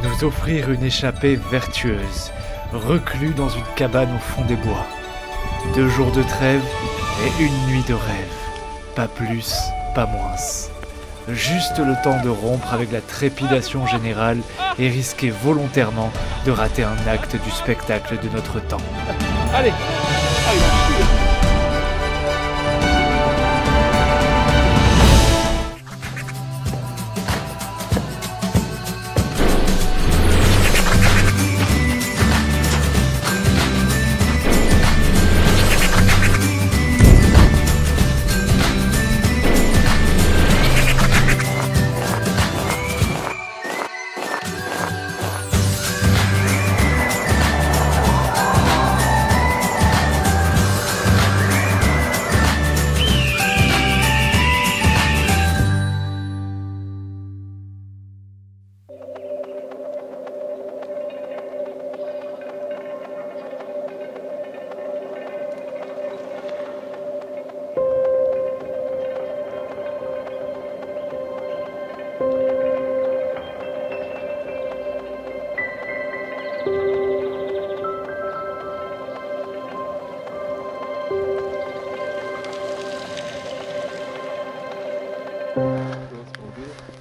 Nous offrir une échappée vertueuse, reclus dans une cabane au fond des bois. 2 jours de trêve et 1 nuit de rêve. Pas plus, pas moins. Juste le temps de rompre avec la trépidation générale et risquer volontairement de rater un acte du spectacle de notre temps. Allez,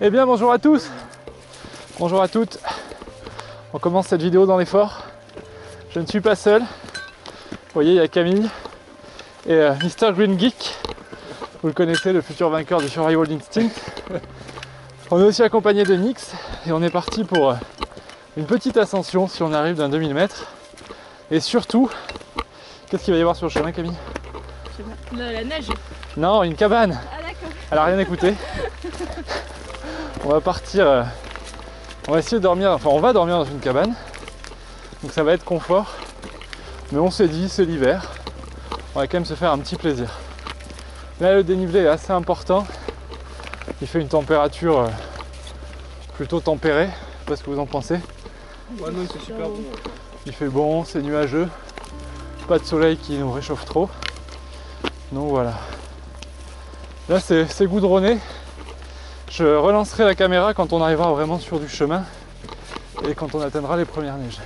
eh bien bonjour à tous, bonjour à toutes. On commence cette vidéo dans l'effort. Je ne suis pas seul. Vous voyez, il y a Camille et Mr Green Geek. Vous le connaissez, le futur vainqueur du Survival Instinct. On est aussi accompagné de Nix et on est parti pour une petite ascension si on arrive d'un 2000 mètres. Et surtout, qu'est-ce qu'il va y avoir sur le chemin, Camille? Je sais pas. La neige. Non, une cabane. Ah d'accord. Elle a rien écouté. On va partir, on va essayer de dormir, enfin on va dormir dans une cabane, donc ça va être confort, mais on s'est dit c'est l'hiver, on va quand même se faire un petit plaisir. Là le dénivelé est assez important, il fait une température plutôt tempérée, je sais pas ce que vous en pensez. Ouais non, c'est super bon. Il fait bon, c'est nuageux, pas de soleil qui nous réchauffe trop, donc voilà. Là c'est goudronné. Je relancerai la caméra quand on arrivera vraiment sur du chemin et quand on atteindra les premières neiges.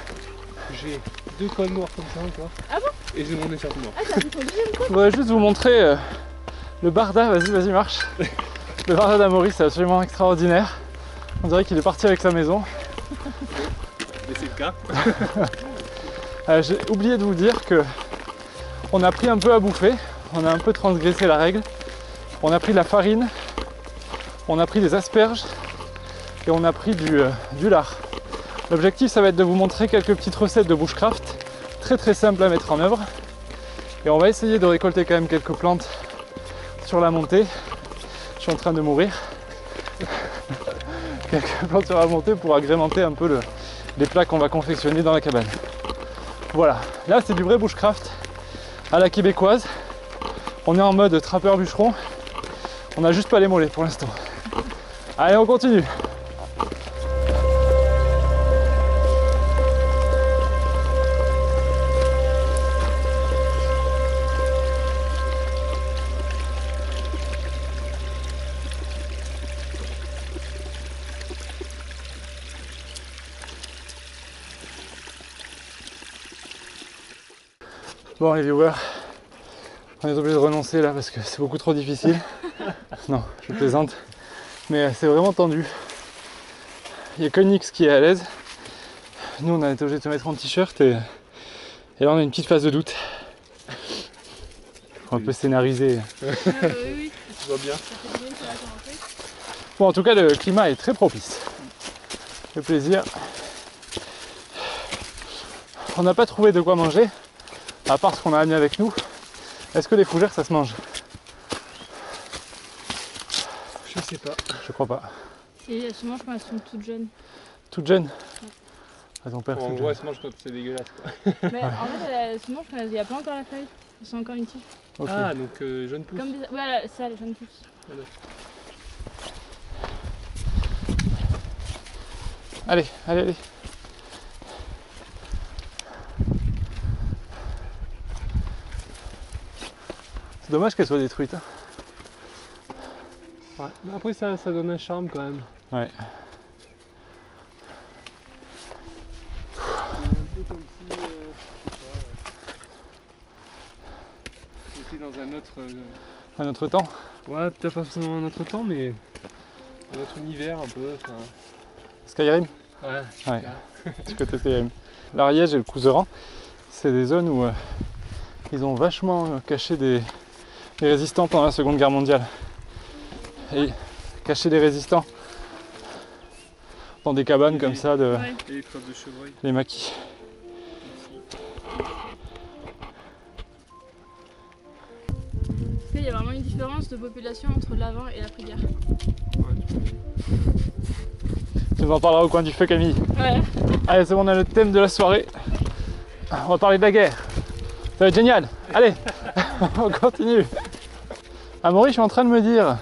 J'ai 2 cols noirs comme ça encore. Ah bon? Et j'ai mon échappement. Ah t'as vu ton deuxième coup? Je voudrais juste vous montrer le barda, vas-y marche. Le barda d'Amaury, c'est absolument extraordinaire. On dirait qu'il est parti avec sa maison. Mais c'est le cas. J'ai oublié de vous dire que on a pris un peu à bouffer, on a un peu transgressé la règle. On a pris de la farine, on a pris des asperges et on a pris du lard. L'objectif, ça va être de vous montrer quelques petites recettes de bushcraft très simples à mettre en œuvre. Et on va essayer de récolter quand même quelques plantes sur la montée. Je suis en train de mourir. Quelques plantes sur la montée pour agrémenter un peu les plats qu'on va confectionner dans la cabane. Voilà, là c'est du vrai bushcraft à la québécoise. On est en mode trappeur bûcheron. On n'a juste pas les mollets pour l'instant. Allez, on continue. Bon les viewers, on est obligé de renoncer là parce que c'est beaucoup trop difficile. Non, je plaisante. Mais c'est vraiment tendu. Il n'y a que Nix qui est à l'aise. Nous on a été obligé de se mettre en t-shirt et là on a une petite phase de doute. On peut scénariser. Oui. Je vois bien. Bon, en tout cas le climat est très propice. Le plaisir. On n'a pas trouvé de quoi manger, à part ce qu'on a amené avec nous. Est-ce que les fougères ça se mange? Je sais pas. Je crois pas. Et elles se mangent quand elles sont toutes jeunes. Toute jeune? Ah, ton père, En toute gros, elle jeune. se mange quand c'est dégueulasse quoi. Mais en fait elles se mangent quand il n'y a pas encore la feuille. Elles sont encore une tige. Ok. Ah, donc jeune pousse. Comme des... Voilà, ça les jeunes pousses. Allez, allez, allez. C'est dommage qu'elle soit détruite. Hein. Ouais. Mais après ça donne un charme quand même. Ouais. C'est un peu comme si, je sais pas, j'étais dans un autre... Un autre temps. Ouais, peut-être pas forcément un autre temps, mais un autre univers un peu. Enfin... Skyrim. Ouais. Ouais. Du côté Skyrim. L'Ariège et le Couserans, c'est des zones où ils ont vachement caché des résistants pendant la Seconde Guerre mondiale. Et caché des résistants dans des cabanes comme ça de Ouais. Et les crêpes de chevreuil. les maquis. Il y a vraiment une différence de population entre l'avant et l'après-guerre. Tu nous en parleras au coin du feu, Camille. Ouais. Allez, c'est bon, on a le thème de la soirée. On va parler de la guerre. Ça va être génial. Allez, on continue. Amaury, je suis en train de me dire,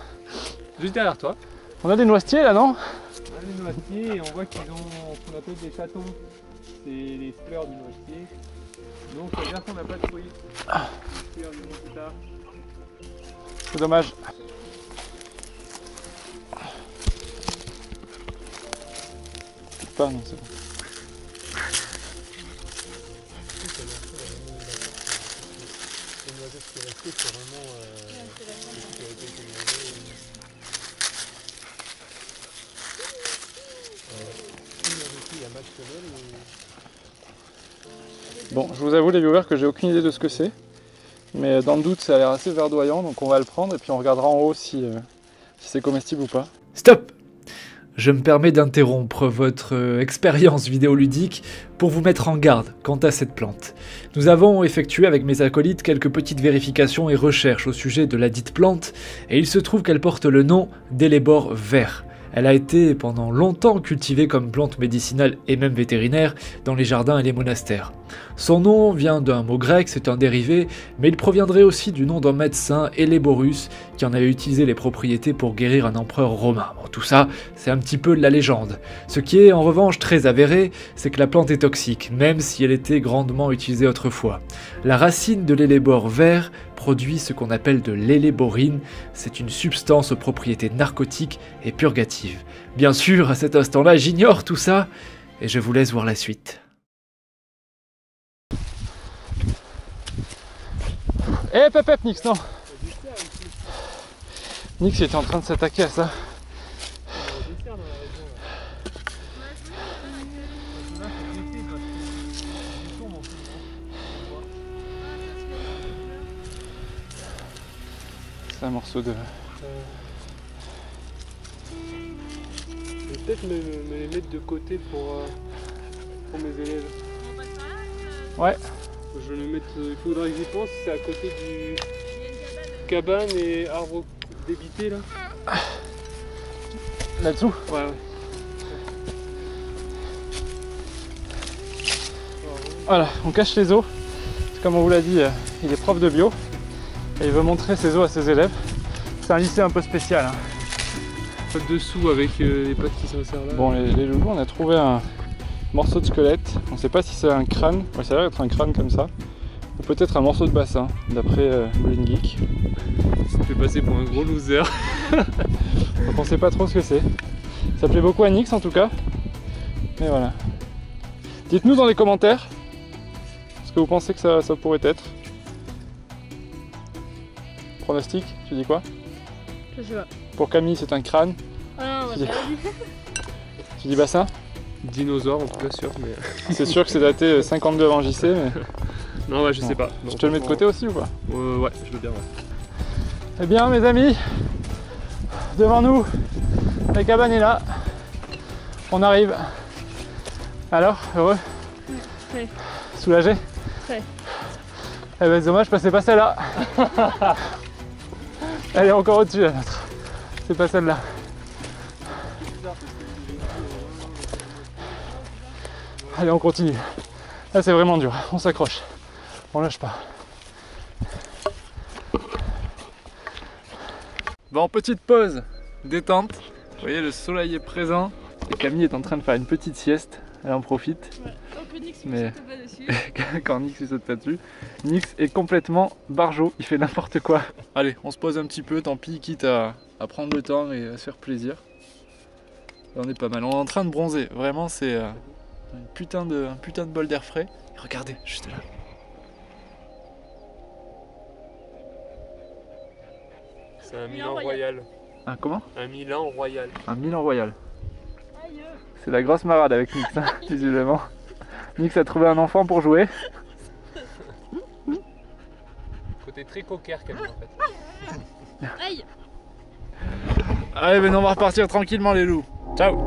Juste derrière toi. on a des noisetiers là, non? On a des noisetiers et on voit qu'ils ont ce qu'on appelle des chatons. C'est les fleurs du noisetier. Donc ça veut dire qu'on n'a pas de fruits. Les fleurs viendront plus tard. C'est dommage. Pas, non, c'est bon. Les noisettes qui restent, c'est vraiment ce qui a été mangé. Il y a Max Chevel ou... Bon, je vous avoue les viewers que j'ai aucune idée de ce que c'est. Mais dans le doute, ça a l'air assez verdoyant, donc on va le prendre et puis on regardera en haut si c'est comestible ou pas. Stop! Je me permets d'interrompre votre expérience vidéoludique pour vous mettre en garde quant à cette plante. Nous avons effectué avec mes acolytes quelques petites vérifications et recherches au sujet de la dite plante, et il se trouve qu'elle porte le nom d'Hellebore vert. Elle a été pendant longtemps cultivée comme plante médicinale et même vétérinaire dans les jardins et les monastères. Son nom vient d'un mot grec, c'est un dérivé, mais il proviendrait aussi du nom d'un médecin, Helleborus, qui en avait utilisé les propriétés pour guérir un empereur romain. Bon, tout ça, c'est un petit peu de la légende. Ce qui est en revanche très avéré, c'est que la plante est toxique, même si elle était grandement utilisée autrefois. La racine de l'hellebore vert produit ce qu'on appelle de l'helleborine, c'est une substance aux propriétés narcotiques et purgatives. Bien sûr, à cet instant-là, j'ignore tout ça, et je vous laisse voir la suite. Eh, pep, Nix, non. Nix il était en train de s'attaquer à ça. C'est un morceau de... Je vais peut-être me les mettre de côté pour mes élèves. Ouais. Je vais le mettre, il faudra que j'y pense, c'est à côté du cabane et arbre débité là. Là-dessous. Ouais. Voilà, on cache les os. Comme on vous l'a dit, il est prof de bio. Et il veut montrer ses os à ses élèves. C'est un lycée un peu spécial. Hein. Pas de dessous avec les pattes qui s'insèrent là. Bon, les loulous, on a trouvé un morceau de squelette. On ne sait pas si c'est un crâne. Ouais, ça a l'air d'être un crâne comme ça. Ou peut-être un morceau de bassin, d'après Bowling Geek. Ça me fait passer pour un gros loser. Donc on sait pas trop ce que c'est. Ça plaît beaucoup à Nix en tout cas. Mais voilà. Dites-nous dans les commentaires ce que vous pensez que ça pourrait être. Pronostic, tu dis quoi? Je sais pas. Pour Camille, c'est un crâne. Ah non, Tu j'ai dis- pas dit. Tu dis bassin? Dinosaure en tout cas sûr, mais... C'est sûr que c'est daté 52 avant JC, mais Non ouais, je sais Bon. pas. je te le mets de côté aussi ou pas? Ouais, je veux bien, ouais. Eh bien mes amis, devant nous, la cabane est là. On arrive. Alors, heureux? Ouais. Soulagé? Ouais. Eh ben c'est dommage, je passais pas celle-là. Elle est encore au-dessus la nôtre. C'est pas celle-là. Allez, on continue. Là c'est vraiment dur, on s'accroche. On lâche pas. Bon, petite pause, détente. Vous voyez, le soleil est présent et Camille est en train de faire une petite sieste. Elle en profite. Ouais. Oh, que Nix mais Saute pas dessus. quand Nix il saute pas dessus, Nix est complètement barjot, il fait n'importe quoi. Allez, on se pose un petit peu, tant pis, quitte à prendre le temps et à se faire plaisir. Là, on est pas mal, on est en train de bronzer, vraiment c'est un putain de bol d'air frais. Et regardez, juste là. C'est un Milan Milan royal. Ah, comment? Un Milan royal. Un Milan royal. Aïe. C'est la grosse marade avec Nix, hein, visiblement. Nix a trouvé un enfant pour jouer. Côté très coquère quand même en fait. Aïe. Allez, maintenant on va repartir tranquillement les loups. Ciao.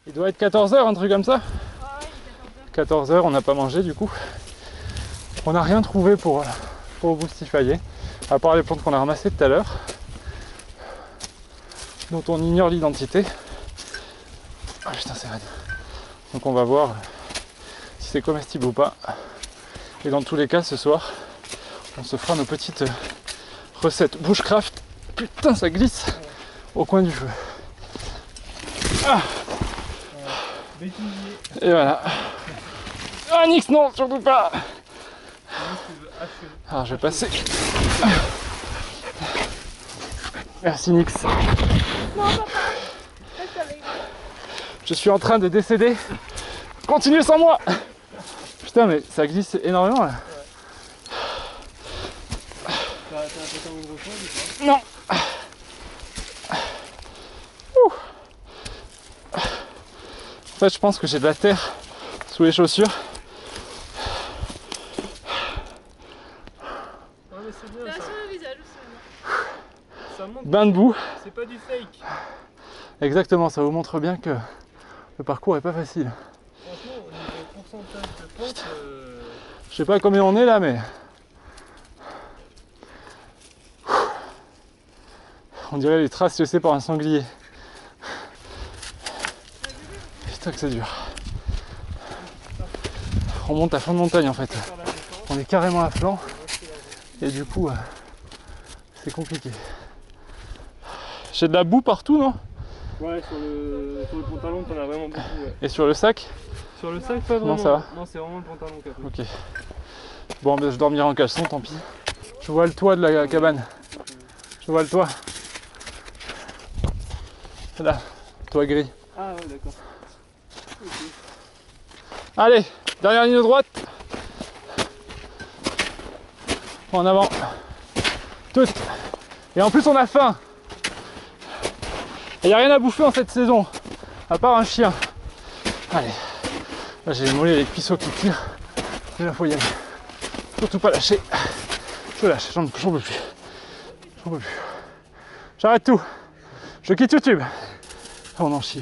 Il doit être 14 h, un truc comme ça. Ah ouais, il est 14 h. 14 h, on n'a pas mangé du coup. On n'a rien trouvé pour boostifier, à part les plantes qu'on a ramassées tout à l'heure, dont on ignore l'identité. Ah putain, c'est raide. Donc on va voir si c'est comestible ou pas. Et dans tous les cas, ce soir, on se fera nos petites recettes bushcraft. Putain, ça glisse au coin du feu. Ah. Et voilà. Ah Nix, non, surtout pas. Alors je vais passer. Merci Nix. Je suis en train de décéder. Continuez sans moi. Putain mais ça glisse énormément là. Non. Ouh. En fait je pense que j'ai de la terre sous les chaussures. Ah mais c'est bien T'as ça. sur le visage aussi. Ça montre Bain de boue. c'est pas du fake. Exactement, ça vous montre bien que le parcours est pas facile. Franchement au niveau pourcentage de pente, Je sais pas combien on est là mais... On dirait les traces laissées par un sanglier. Putain que c'est dur. On monte à flanc de montagne en fait. On est carrément à flanc. Et du coup, c'est compliqué. J'ai de la boue partout, non? ouais, sur le pantalon t'en as vraiment beaucoup. Ouais. Et sur le sac? Sur le sac pas vraiment. Non, ça va. Non, c'est vraiment le pantalon qui a pris. Ok. Bon, ben, je dormirai en caleçon, tant pis. Je vois le toit de la cabane. Je vois le toit. Là, toit gris. Ah ouais d'accord. Allez, dernière ligne droite. En avant. Toutes. Et en plus on a faim. Il n'y a rien à bouffer en cette saison. À part un chien. Allez. Là j'ai les mollets et les cuisseaux qui tirent. Mais là faut y aller. Surtout pas lâcher. Je lâche, j'en peux plus. J'en peux plus. J'arrête tout. Je quitte YouTube. Ah, on en chie.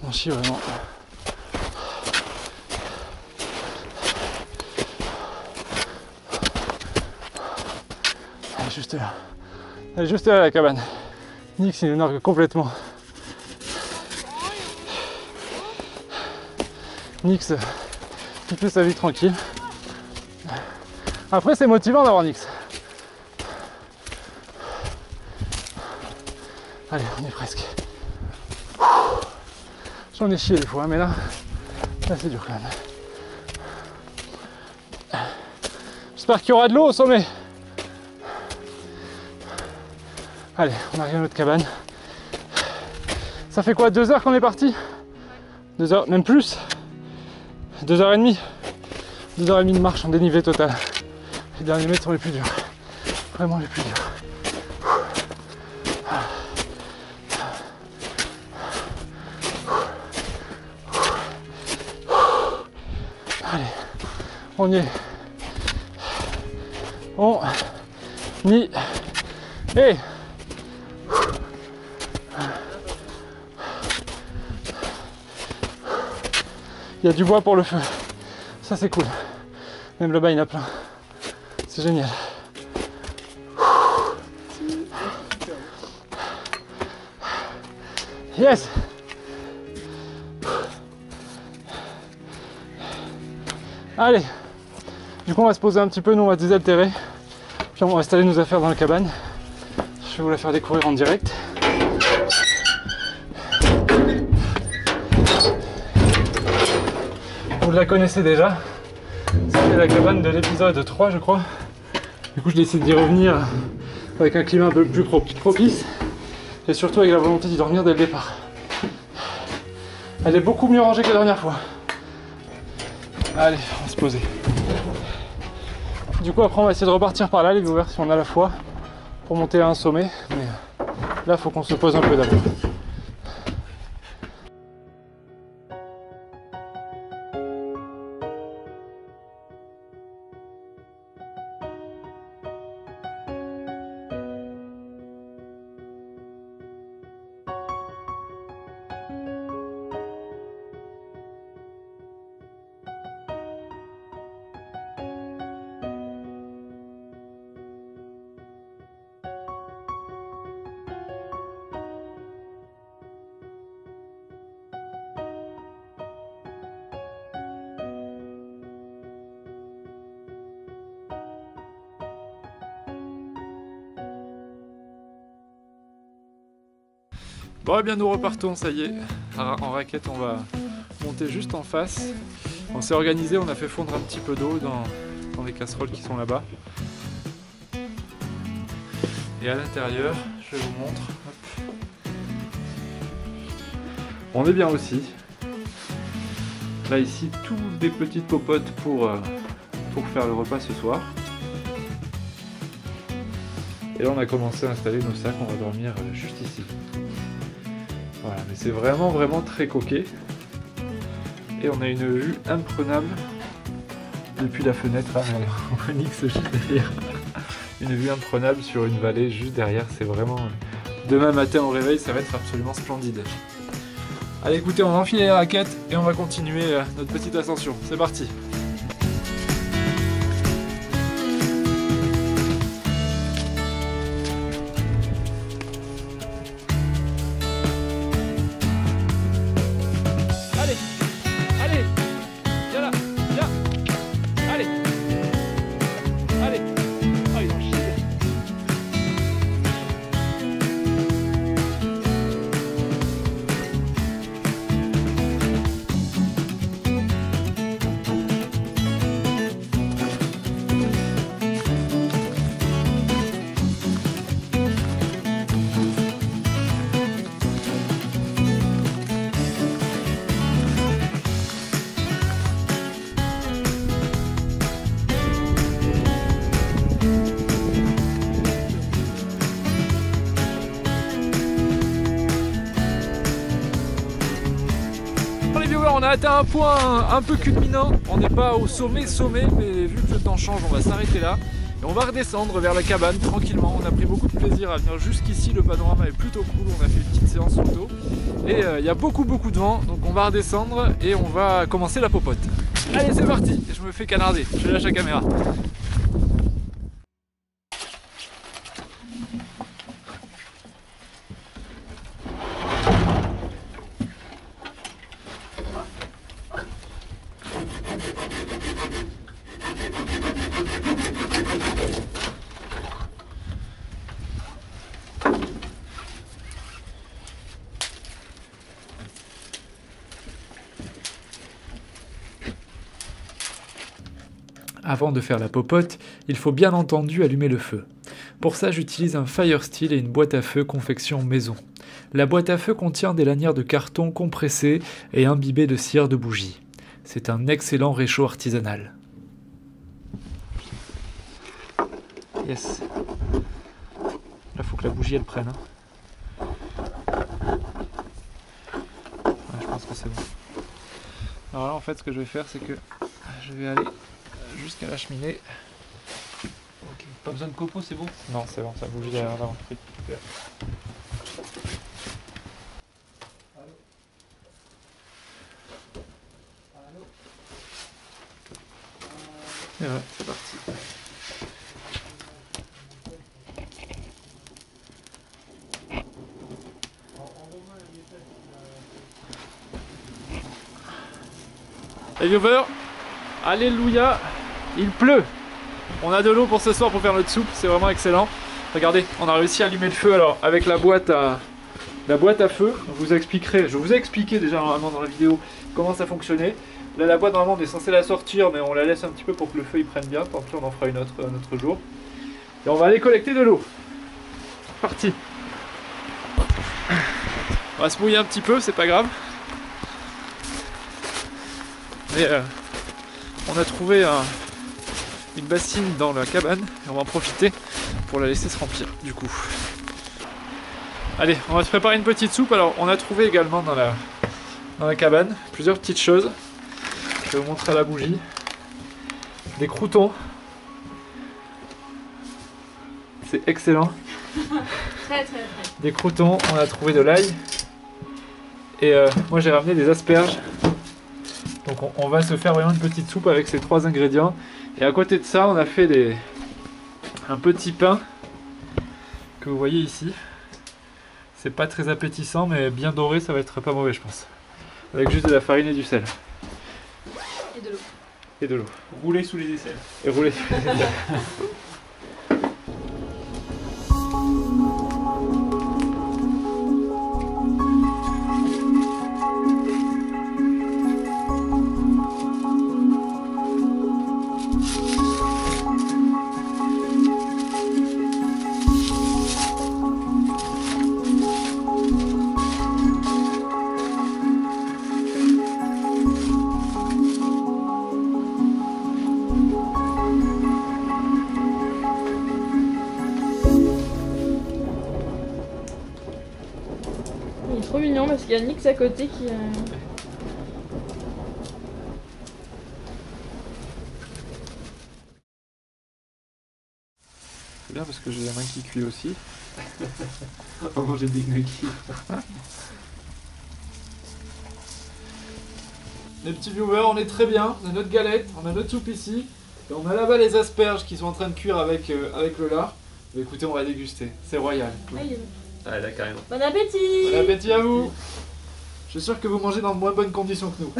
On en chie vraiment. Elle est juste là. Elle est juste là la cabane. Nix il nous nargue complètement. Nix il fait sa vie tranquille. Après c'est motivant d'avoir Nix. Allez, on est presque. J'en ai chié des fois, mais là c'est dur quand même. J'espère qu'il y aura de l'eau au sommet. Allez, on arrive à notre cabane. Ça fait quoi, 2 heures qu'on est parti? 2 heures, même plus. 2h30. 2h30 de marche en dénivelé total. Les derniers mètres sont les plus durs. Vraiment les plus durs. Allez, on y est. On y est. Il y a du bois pour le feu. Ça c'est cool. Même le bas il y en a plein. C'est génial. Yes. Allez. Du coup on va se poser un petit peu, nous on va se désaltérer. Puis on va installer nos affaires dans la cabane. Je vais vous la faire découvrir en direct. Vous la connaissez déjà. C'était la cabane de l'épisode 3 je crois. Du coup je décide d'y revenir avec un climat un peu plus propice. Et surtout avec la volonté d'y dormir dès le départ. Elle est beaucoup mieux rangée que la dernière fois. Allez, on va se poser. Du coup après on va essayer de repartir par là les viewers si on a la foi pour monter à un sommet. Mais là il faut qu'on se pose un peu d'abord. Bon, eh bien nous repartons, ça y est. En raquette, on va monter juste en face. On s'est organisé, on a fait fondre un petit peu d'eau dans les casseroles qui sont là-bas. Et à l'intérieur, je vous montre. Hop. On est bien aussi. Là ici, toutes des petites popotes pour faire le repas ce soir. Et là on a commencé à installer nos sacs, on va dormir juste ici. Voilà, mais c'est vraiment très coquet. Et on a une vue imprenable depuis la fenêtre. Ah, on Onyx juste derrière. Une vue imprenable sur une vallée juste derrière. C'est vraiment... Demain matin au réveil, ça va être absolument splendide. Allez, écoutez, on va enfiler les raquettes et on va continuer notre petite ascension. C'est parti! On a atteint un point un peu culminant, on n'est pas au sommet, mais vu que le temps change, on va s'arrêter là. Et on va redescendre vers la cabane tranquillement. On a pris beaucoup de plaisir à venir jusqu'ici, le panorama est plutôt cool, on a fait une petite séance photo. Et il y a beaucoup de vent, donc on va redescendre et on va commencer la popote. Allez, c'est parti, je me fais canarder, je lâche la caméra. Avant de faire la popote, il faut bien entendu allumer le feu. Pour ça, j'utilise un fire steel et une boîte à feu confection maison. La boîte à feu contient des lanières de carton compressées et imbibées de cire de bougie. C'est un excellent réchaud artisanal. Yes. Là, faut que la bougie elle prenne. Ouais, je pense que c'est bon. Alors là, en fait, ce que je vais faire, c'est que je vais aller jusqu'à la cheminée. Ok, pas besoin de copeaux, c'est bon? Non, c'est bon, ça bouge derrière là. Et ouais, c'est parti. Les viewers, alléluia, il pleut. On a de l'eau pour ce soir pour faire notre soupe, c'est vraiment excellent. Regardez, on a réussi à allumer le feu alors avec la boîte à feu. Je vous ai expliqué déjà normalement dans la vidéo comment ça fonctionnait. Là la boîte normalement on est censé la sortir mais on la laisse un petit peu pour que le feu il prenne bien. Tant pis, on en fera une autre un autre jour. Et on va aller collecter de l'eau. Parti. On va se mouiller un petit peu, c'est pas grave. Et on a trouvé une bassine dans la cabane et on va en profiter pour la laisser se remplir du coup. Allez, on va se préparer une petite soupe. Alors on a trouvé également dans la cabane plusieurs petites choses. Je vais vous montrer à la bougie. Des croûtons. C'est excellent. Très. Des croûtons, on a trouvé de l'ail. Et moi j'ai ramené des asperges. Donc on va se faire vraiment une petite soupe avec ces 3 ingrédients. Et à côté de ça, on a fait un petit pain que vous voyez ici. C'est pas très appétissant, mais bien doré, ça va être pas mauvais, je pense. Avec juste de la farine et du sel. Et de l'eau. Et de l'eau. Rouler sous les aisselles. Et rouler sous les aisselles. Il est trop mignon parce qu'il y a Nix à côté qui C'est bien parce que j'ai la main qui cuit aussi. On va manger des gnocchis. Les petits viewers, on est très bien. On a notre galette, on a notre soupe ici. Et on a là-bas les asperges qui sont en train de cuire avec le lard. Mais écoutez, on va déguster. C'est royal. Ah là carrément. Bon appétit. Bon appétit à vous. Je suis sûr que vous mangez dans de moins bonnes conditions que nous.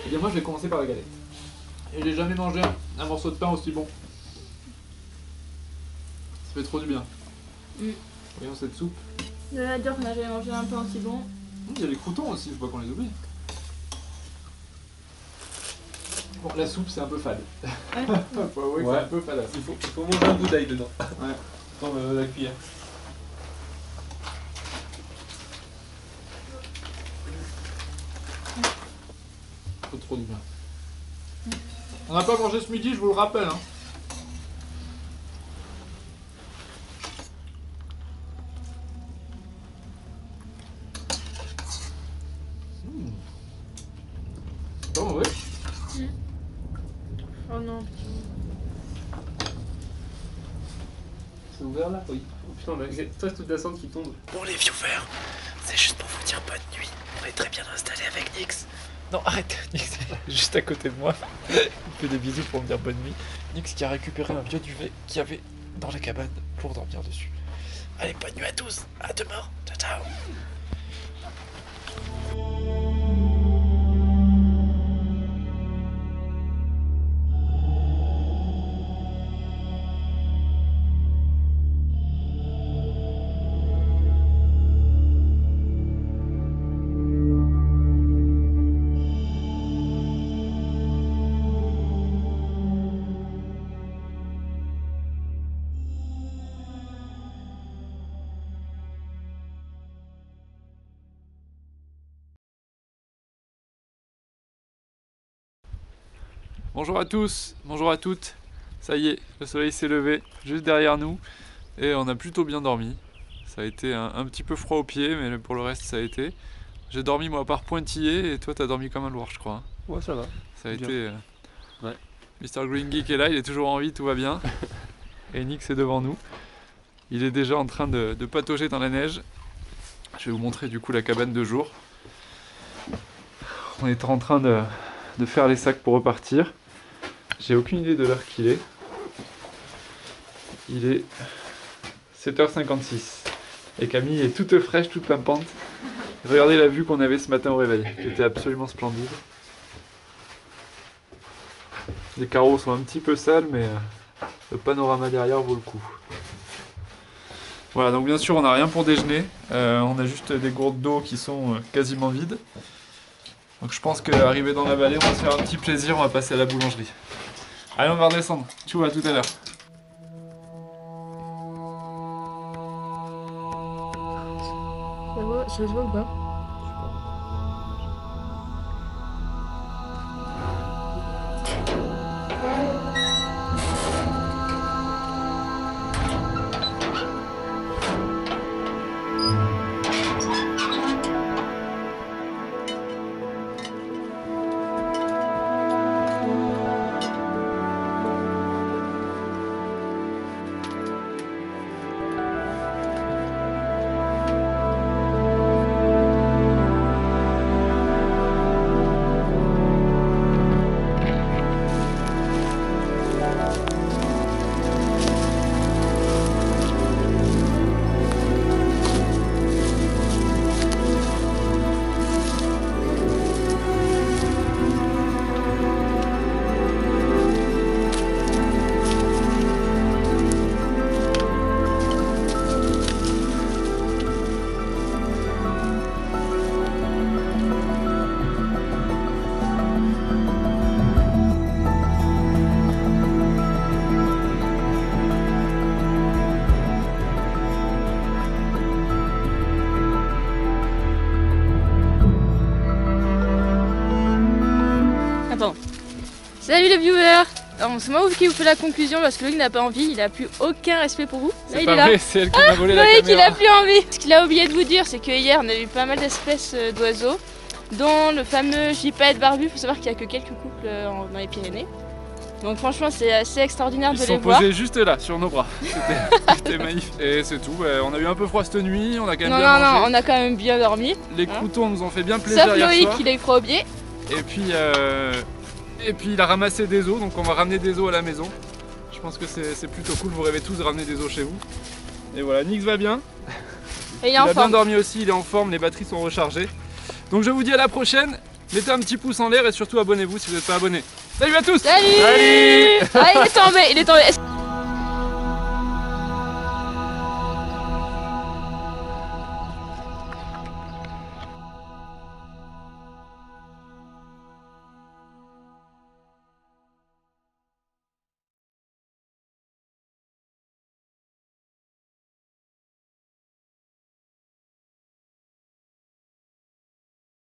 Et bien moi je vais commencer par la galette. Et j'ai jamais mangé un morceau de pain aussi bon. Ça fait trop du bien. Voyons cette soupe. Je vais dire qu'on a jamais mangé un pain aussi bon. Il y a les croûtons aussi, je vois qu'on les oublie. Bon, la soupe c'est un peu fade. Ouais. Faut avouer que Ouais. c'est un peu fade. Il faut manger un bout d'ail dedans. Ouais. Dans la cuillère. Trop du bien. On n'a pas mangé ce midi, je vous le rappelle. Hein. C'est pas mauvais. Oh non. C'est ouvert là? Oui. Oh putain, on a presque toute la cendre qui tombe. Bon les viewers, c'est juste pour vous dire bonne nuit. On est très bien installé avec Nix. Non arrête, Nix est juste à côté de moi. Il fait des bisous pour me dire bonne nuit. Nix qui a récupéré un vieux duvet qu'il y avait dans la cabane pour dormir dessus. Allez, bonne nuit à tous, à demain, ciao ciao. Bonjour à tous, bonjour à toutes. Ça y est, le soleil s'est levé juste derrière nous et on a plutôt bien dormi. Ça a été un petit peu froid aux pieds, mais pour le reste ça a été. J'ai dormi moi par pointillé et toi t'as dormi comme un loir je crois. Hein. Ouais, ça va. Ça a Bien. été... Ouais. Mr Green Geek est là, il est toujours en vie, tout va bien. Et Nix est devant nous. Il est déjà en train de patauger dans la neige. Je vais vous montrer du coup la cabane de jour. On est en train de faire les sacs pour repartir. J'ai aucune idée de l'heure qu'il est. Il est 7h56. Et Camille est toute fraîche, toute pimpante. Regardez la vue qu'on avait ce matin au réveil. C'était absolument splendide. Les carreaux sont un petit peu sales, mais le panorama derrière vaut le coup. Voilà, donc bien sûr on n'a rien pour déjeuner, on a juste des gourdes d'eau qui sont quasiment vides. Donc je pense qu'arrivé dans la vallée, on va se faire un petit plaisir, on va passer à la boulangerie. Allez, on va redescendre. Tchou, à tout à l'heure. Ça se voit ou pas? Salut les viewers! C'est moi qui vous fais la conclusion parce que Loïc n'a pas envie, il n'a plus aucun respect pour vous. Là, C'est pas vrai, c'est elle qui m'a volé la Loïc, caméra. il a plus envie. Ce qu'il a oublié de vous dire, c'est que hier on a eu pas mal d'espèces d'oiseaux, dont le fameux gypaète barbu. Il faut savoir qu'il n'y a que quelques couples dans les Pyrénées. Donc franchement c'est assez extraordinaire de les voir. Ils sont posés juste là, sur nos bras. C'était magnifique. Et c'est tout, on a eu un peu froid cette nuit, on a quand même bien mangé. Non, on a quand même bien dormi. Les croutons nous ont fait bien plaisir Sauf hier Loïc, soir. il a eu froid au pied. Et puis il a ramassé des os, donc on va ramener des os à la maison. Je pense que c'est plutôt cool, vous rêvez tous de ramener des os chez vous. Et voilà, Nix va bien. Et il a bien dormi aussi, il est en forme, les batteries sont rechargées. Donc je vous dis à la prochaine, mettez un petit pouce en l'air et surtout abonnez-vous si vous n'êtes pas abonné. Salut à tous! Salut! Ah, il est tombé, il est tombé.